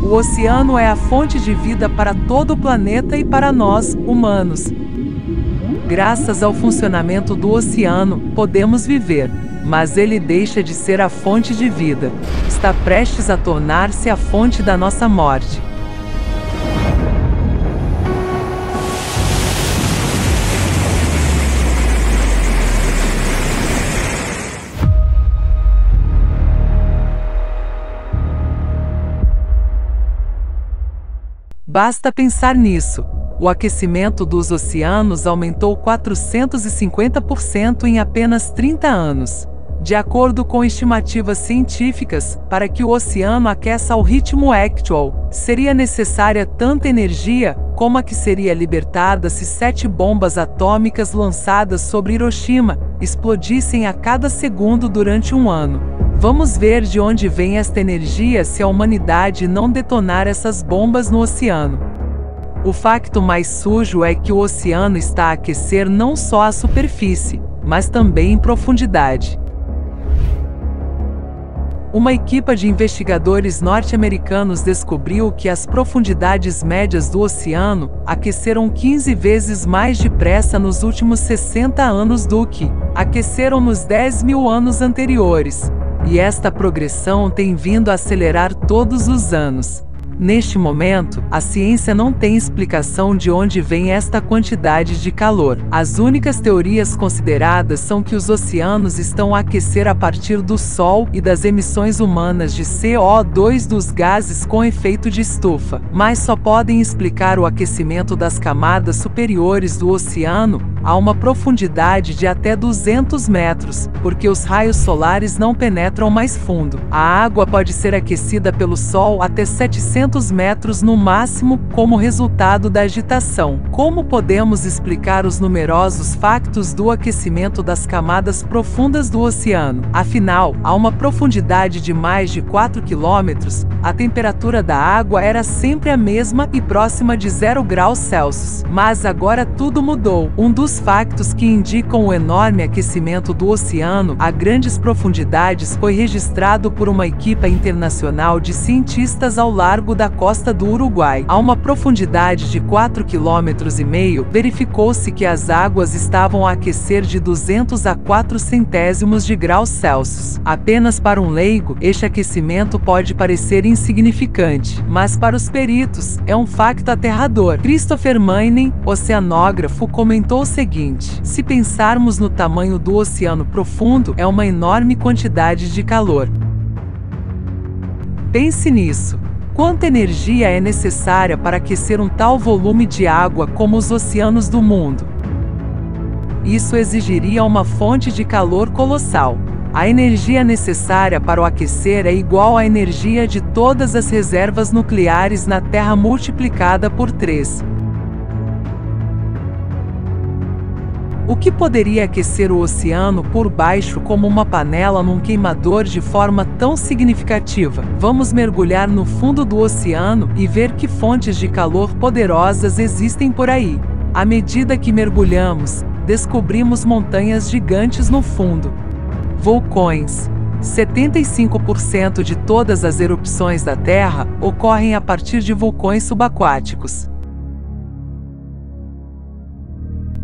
O oceano é a fonte de vida para todo o planeta e para nós, humanos. Graças ao funcionamento do oceano, podemos viver, mas ele deixa de ser a fonte de vida. Está prestes a tornar-se a fonte da nossa morte. Basta pensar nisso. O aquecimento dos oceanos aumentou 450% em apenas 30 anos. De acordo com estimativas científicas, para que o oceano aqueça ao ritmo actual, seria necessária tanta energia como a que seria libertada se 7 bombas atômicas lançadas sobre Hiroshima explodissem a cada segundo durante um ano. Vamos ver de onde vem esta energia se a humanidade não detonar essas bombas no oceano. O facto mais sujo é que o oceano está a aquecer não só a superfície, mas também em profundidade. Uma equipe de investigadores norte-americanos descobriu que as profundidades médias do oceano aqueceram 15 vezes mais depressa nos últimos 60 anos do que aqueceram nos 10.000 anos anteriores. E esta progressão tem vindo a acelerar todos os anos. Neste momento, a ciência não tem explicação de onde vem esta quantidade de calor. As únicas teorias consideradas são que os oceanos estão a aquecer a partir do Sol e das emissões humanas de CO2 dos gases com efeito de estufa, mas só podem explicar o aquecimento das camadas superiores do oceano a uma profundidade de até 200 metros, porque os raios solares não penetram mais fundo. A água pode ser aquecida pelo Sol até 700 metros no máximo como resultado da agitação. Como podemos explicar os numerosos factos do aquecimento das camadas profundas do oceano? Afinal, a uma profundidade de mais de 4 quilômetros, a temperatura da água era sempre a mesma e próxima de 0 graus Celsius. Mas agora tudo mudou. Um dos factos que indicam o enorme aquecimento do oceano a grandes profundidades foi registrado por uma equipe internacional de cientistas ao largo da costa do Uruguai. A uma profundidade de 4,5 km, verificou-se que as águas estavam a aquecer de 200 a 4 centésimos de graus Celsius. Apenas para um leigo, este aquecimento pode parecer insignificante, mas para os peritos, é um facto aterrador. Christopher Manning, oceanógrafo, comentou o seguinte: se pensarmos no tamanho do oceano profundo, é uma enorme quantidade de calor. Pense nisso. Quanta energia é necessária para aquecer um tal volume de água como os oceanos do mundo? Isso exigiria uma fonte de calor colossal. A energia necessária para o aquecer é igual à energia de todas as reservas nucleares na Terra multiplicada por 3. O que poderia aquecer o oceano por baixo como uma panela num queimador de forma tão significativa? Vamos mergulhar no fundo do oceano e ver que fontes de calor poderosas existem por aí. À medida que mergulhamos, descobrimos montanhas gigantes no fundo. Vulcões. 75% de todas as erupções da Terra ocorrem a partir de vulcões subaquáticos.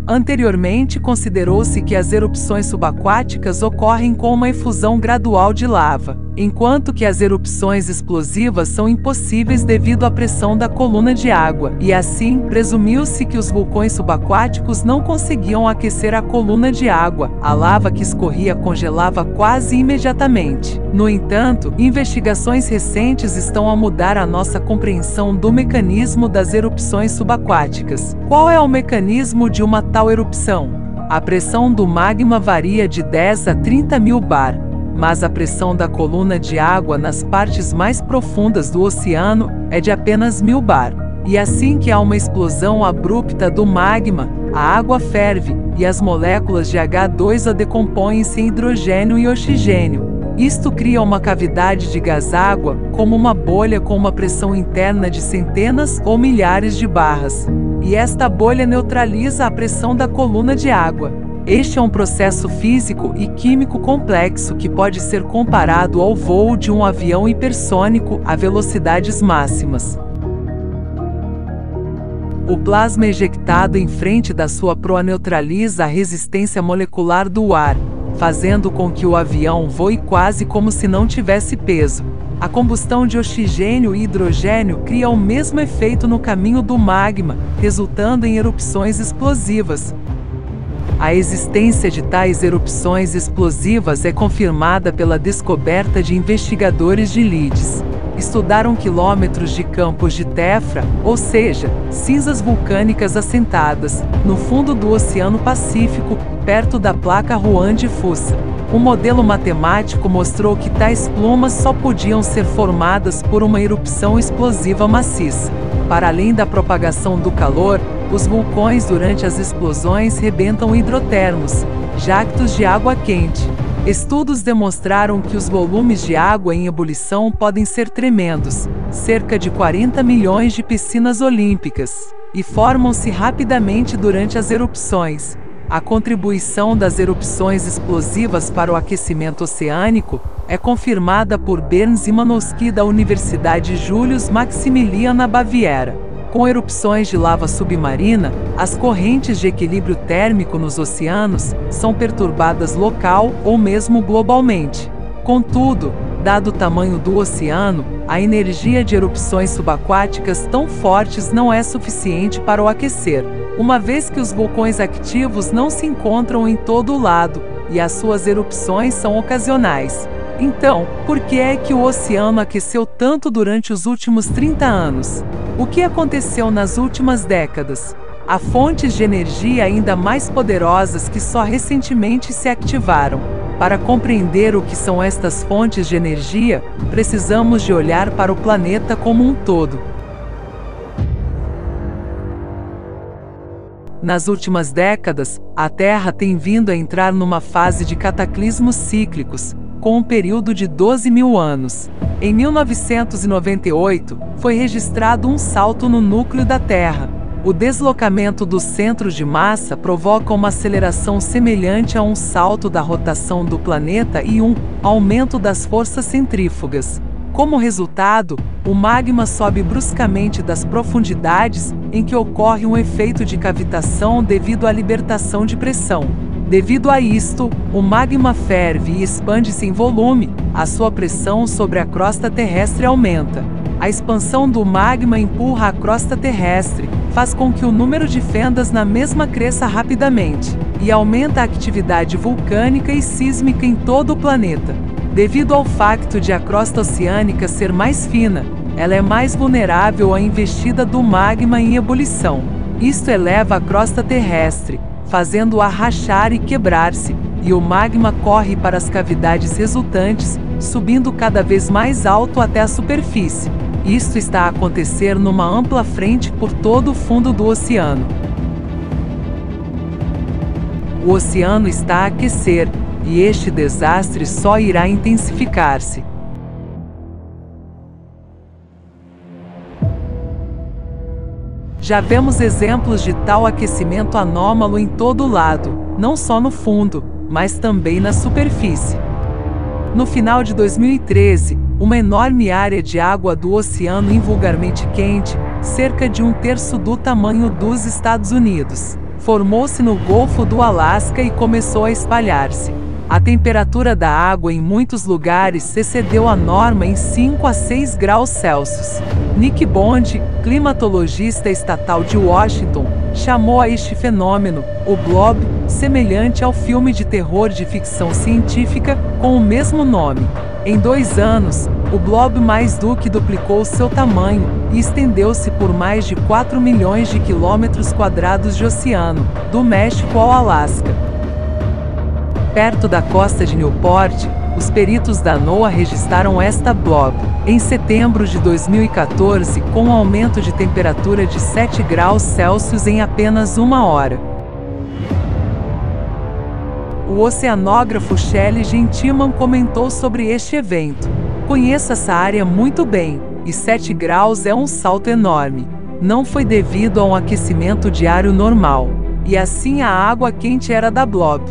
Anteriormente, considerou-se que as erupções subaquáticas ocorrem com uma efusão gradual de lava, enquanto que as erupções explosivas são impossíveis devido à pressão da coluna de água, e assim, presumiu-se que os vulcões subaquáticos não conseguiam aquecer a coluna de água. A lava que escorria congelava quase imediatamente. No entanto, investigações recentes estão a mudar a nossa compreensão do mecanismo das erupções subaquáticas. Qual é o mecanismo de uma tal erupção? A pressão do magma varia de 10 a 30 mil bar, mas a pressão da coluna de água nas partes mais profundas do oceano é de apenas 1000 bar. E assim que há uma explosão abrupta do magma, a água ferve e as moléculas de H2O decompõem-se em hidrogênio e oxigênio. Isto cria uma cavidade de gás-água, como uma bolha com uma pressão interna de centenas ou milhares de barras. E esta bolha neutraliza a pressão da coluna de água. Este é um processo físico e químico complexo que pode ser comparado ao voo de um avião hipersônico a velocidades máximas. O plasma ejectado em frente da sua proa neutraliza a resistência molecular do ar, fazendo com que o avião voe quase como se não tivesse peso. A combustão de oxigênio e hidrogênio cria o mesmo efeito no caminho do magma, resultando em erupções explosivas. A existência de tais erupções explosivas é confirmada pela descoberta de investigadores de Leeds. Estudaram quilômetros de campos de tefra, ou seja, cinzas vulcânicas assentadas, no fundo do Oceano Pacífico, perto da placa Juan de Fuca. Um modelo matemático mostrou que tais plumas só podiam ser formadas por uma erupção explosiva maciça. Para além da propagação do calor, os vulcões durante as explosões rebentam hidrotermos, jactos de água quente. Estudos demonstraram que os volumes de água em ebulição podem ser tremendos, cerca de 40 milhões de piscinas olímpicas, e formam-se rapidamente durante as erupções. A contribuição das erupções explosivas para o aquecimento oceânico é confirmada por Bernd Szymanowski da Universidade Julius Maximilian na Baviera. Com erupções de lava submarina, as correntes de equilíbrio térmico nos oceanos são perturbadas local ou mesmo globalmente. Contudo, dado o tamanho do oceano, a energia de erupções subaquáticas tão fortes não é suficiente para o aquecer, uma vez que os vulcões ativos não se encontram em todo o lado, e as suas erupções são ocasionais. Então, por que é que o oceano aqueceu tanto durante os últimos 30 anos? O que aconteceu nas últimas décadas? Há fontes de energia ainda mais poderosas que só recentemente se ativaram. Para compreender o que são estas fontes de energia, precisamos de olhar para o planeta como um todo. Nas últimas décadas, a Terra tem vindo a entrar numa fase de cataclismos cíclicos, com um período de 12 mil anos. Em 1998, foi registrado um salto no núcleo da Terra. O deslocamento do centro de massa provoca uma aceleração semelhante a um salto da rotação do planeta e um aumento das forças centrífugas. Como resultado, o magma sobe bruscamente das profundidades em que ocorre um efeito de cavitação devido à libertação de pressão. Devido a isto, o magma ferve e expande-se em volume, a sua pressão sobre a crosta terrestre aumenta. A expansão do magma empurra a crosta terrestre, faz com que o número de fendas na mesma cresça rapidamente, e aumenta a atividade vulcânica e sísmica em todo o planeta. Devido ao facto de a crosta oceânica ser mais fina, ela é mais vulnerável à investida do magma em ebulição. Isto eleva a crosta terrestre, fazendo-a rachar e quebrar-se, e o magma corre para as cavidades resultantes, subindo cada vez mais alto até a superfície. Isto está a acontecer numa ampla frente por todo o fundo do oceano. O oceano está a aquecer, e este desastre só irá intensificar-se. Já vemos exemplos de tal aquecimento anômalo em todo lado, não só no fundo, mas também na superfície. No final de 2013, uma enorme área de água do oceano invulgarmente quente, cerca de 1/3 do tamanho dos Estados Unidos, formou-se no Golfo do Alasca e começou a espalhar-se. A temperatura da água em muitos lugares excedeu a norma em 5 a 6 graus Celsius. Nick Bond, climatologista estatal de Washington, chamou a este fenômeno o Blob, semelhante ao filme de terror de ficção científica com o mesmo nome. Em 2 anos, o Blob mais do que duplicou seu tamanho e estendeu-se por mais de 4 milhões de quilômetros quadrados de oceano, do México ao Alasca. Perto da costa de Newport, os peritos da NOAA registraram esta blob, em setembro de 2014, com um aumento de temperatura de 7 graus Celsius em apenas 1 hora. O oceanógrafo Shelley Gentiman comentou sobre este evento. Conheço essa área muito bem, e 7 graus é um salto enorme. Não foi devido a um aquecimento diário normal. e assim a água quente era da Blob.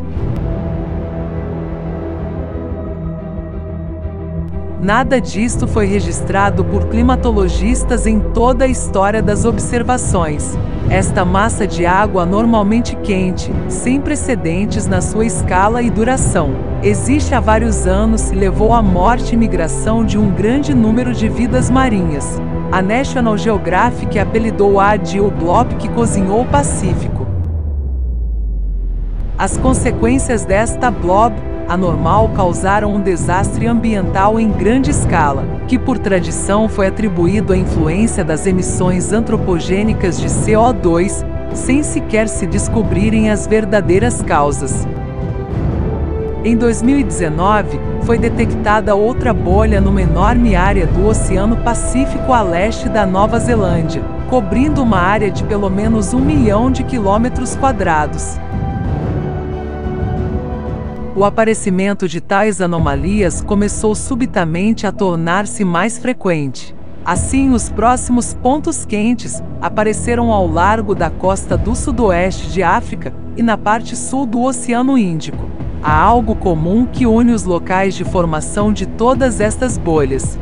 Nada disto foi registrado por climatologistas em toda a história das observações. Esta massa de água normalmente quente, sem precedentes na sua escala e duração, existe há vários anos e levou à morte e migração de um grande número de vidas marinhas. A National Geographic apelidou-a de o blob que cozinhou o Pacífico. As consequências desta blob anormal causaram um desastre ambiental em grande escala, que por tradição foi atribuído à influência das emissões antropogênicas de CO2, sem sequer se descobrirem as verdadeiras causas. Em 2019, foi detectada outra bolha numa enorme área do Oceano Pacífico a leste da Nova Zelândia, cobrindo uma área de pelo menos 1 milhão de quilômetros quadrados. O aparecimento de tais anomalias começou subitamente a tornar-se mais frequente. Assim, os próximos pontos quentes apareceram ao largo da costa do sudoeste de África e na parte sul do Oceano Índico. Há algo comum que une os locais de formação de todas estas bolhas.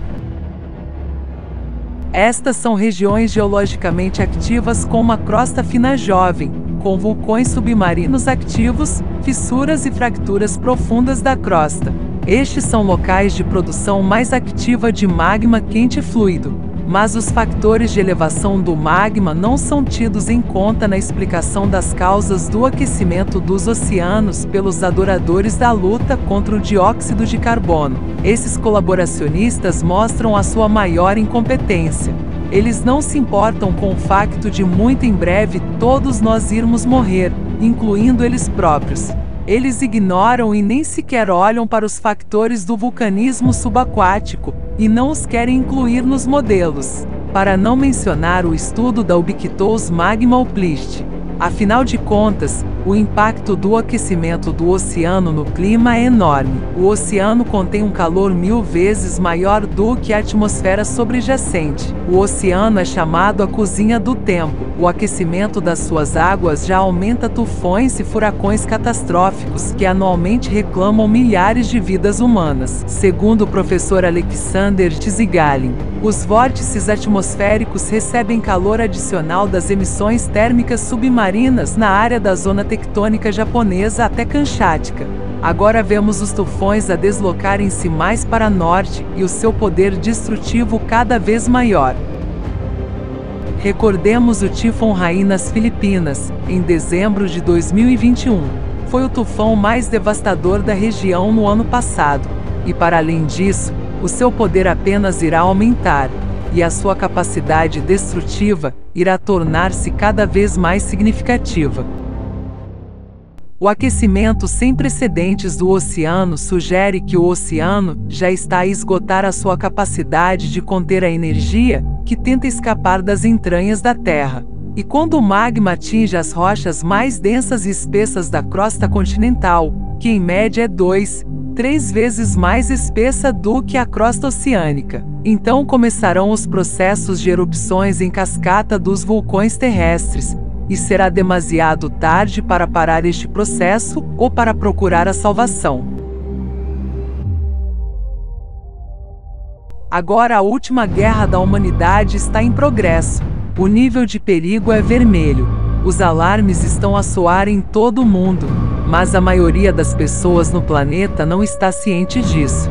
Estas são regiões geologicamente ativas com uma crosta fina jovem, com vulcões submarinos ativos, fissuras e fraturas profundas da crosta. Estes são locais de produção mais ativa de magma quente fluido, mas os fatores de elevação do magma não são tidos em conta na explicação das causas do aquecimento dos oceanos pelos adoradores da luta contra o dióxido de carbono. Esses colaboracionistas mostram a sua maior incompetência. Eles não se importam com o facto de muito em breve todos nós irmos morrer, incluindo eles próprios. Eles ignoram e nem sequer olham para os fatores do vulcanismo subaquático, e não os querem incluir nos modelos. Para não mencionar o estudo da Ubiquitous Magma Uplift. Afinal de contas, o impacto do aquecimento do oceano no clima é enorme. O oceano contém um calor 1000 vezes maior do que a atmosfera sobrejacente. O oceano é chamado a cozinha do tempo. O aquecimento das suas águas já aumenta tufões e furacões catastróficos que anualmente reclamam milhares de vidas humanas. Segundo o professor Alexander Tsigalin, os vórtices atmosféricos recebem calor adicional das emissões térmicas submarinas na área da zona tectônica japonesa até Kamchatka. Agora vemos os tufões a deslocarem-se mais para norte e o seu poder destrutivo cada vez maior. Recordemos o tifão Rai nas Filipinas, em dezembro de 2021. Foi o tufão mais devastador da região no ano passado, e para além disso, o seu poder apenas irá aumentar, e a sua capacidade destrutiva irá tornar-se cada vez mais significativa. O aquecimento sem precedentes do oceano sugere que o oceano já está a esgotar a sua capacidade de conter a energia que tenta escapar das entranhas da Terra. E quando o magma atinge as rochas mais densas e espessas da crosta continental, que em média é 2-3 vezes mais espessa do que a crosta oceânica, então começarão os processos de erupções em cascata dos vulcões terrestres, e será demasiado tarde para parar este processo ou para procurar a salvação. Agora a última guerra da humanidade está em progresso. O nível de perigo é vermelho. Os alarmes estão a soar em todo o mundo, mas a maioria das pessoas no planeta não está ciente disso.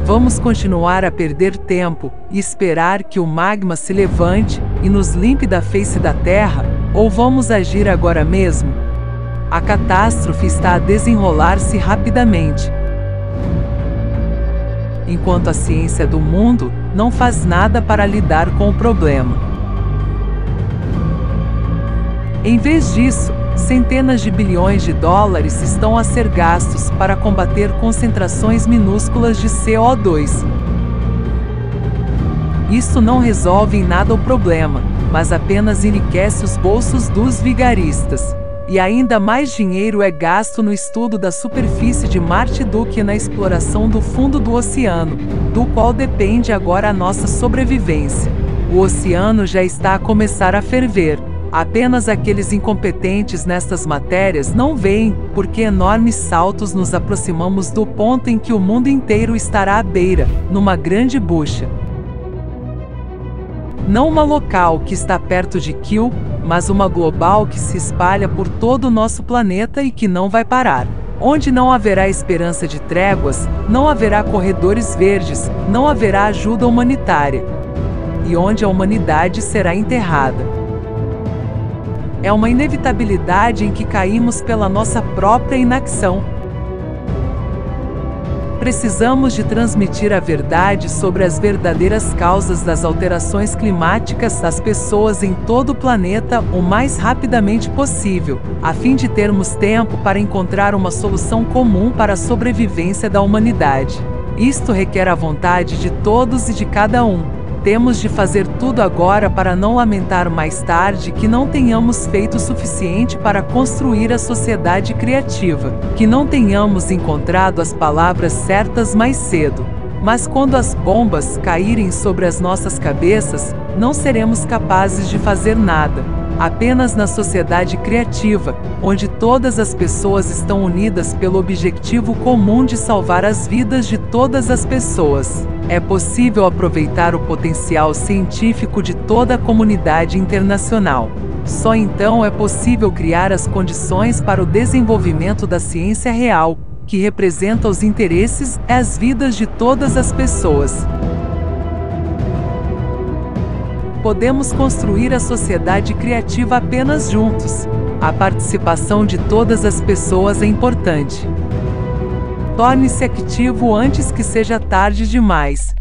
Vamos continuar a perder tempo e esperar que o magma se levante e nos limpe da face da Terra, ou vamos agir agora mesmo? A catástrofe está a desenrolar-se rapidamente. Enquanto a ciência do mundo não faz nada para lidar com o problema. Em vez disso, centenas de bilhões de dólares estão a ser gastos para combater concentrações minúsculas de CO2. Isso não resolve em nada o problema, mas apenas enriquece os bolsos dos vigaristas. E ainda mais dinheiro é gasto no estudo da superfície de Marte do que na exploração do fundo do oceano, do qual depende agora a nossa sobrevivência. O oceano já está a começar a ferver. Apenas aqueles incompetentes nestas matérias não veem por que enormes saltos nos aproximamos do ponto em que o mundo inteiro estará à beira, numa grande bucha. Não uma local que está perto de Kiel, mas uma global que se espalha por todo o nosso planeta e que não vai parar. Onde não haverá esperança de tréguas, não haverá corredores verdes, não haverá ajuda humanitária. E onde a humanidade será enterrada. É uma inevitabilidade em que caímos pela nossa própria inacção. Precisamos de transmitir a verdade sobre as verdadeiras causas das alterações climáticas às pessoas em todo o planeta o mais rapidamente possível, a fim de termos tempo para encontrar uma solução comum para a sobrevivência da humanidade. Isto requer a vontade de todos e de cada um. Temos de fazer tudo agora para não lamentar mais tarde que não tenhamos feito o suficiente para construir a sociedade criativa, que não tenhamos encontrado as palavras certas mais cedo. Mas quando as bombas caírem sobre as nossas cabeças, não seremos capazes de fazer nada. Apenas na sociedade criativa, onde todas as pessoas estão unidas pelo objetivo comum de salvar as vidas de todas as pessoas, é possível aproveitar o potencial científico de toda a comunidade internacional. Só então é possível criar as condições para o desenvolvimento da ciência real, que representa os interesses e as vidas de todas as pessoas. Podemos construir a sociedade criativa apenas juntos. A participação de todas as pessoas é importante. Torne-se ativo antes que seja tarde demais.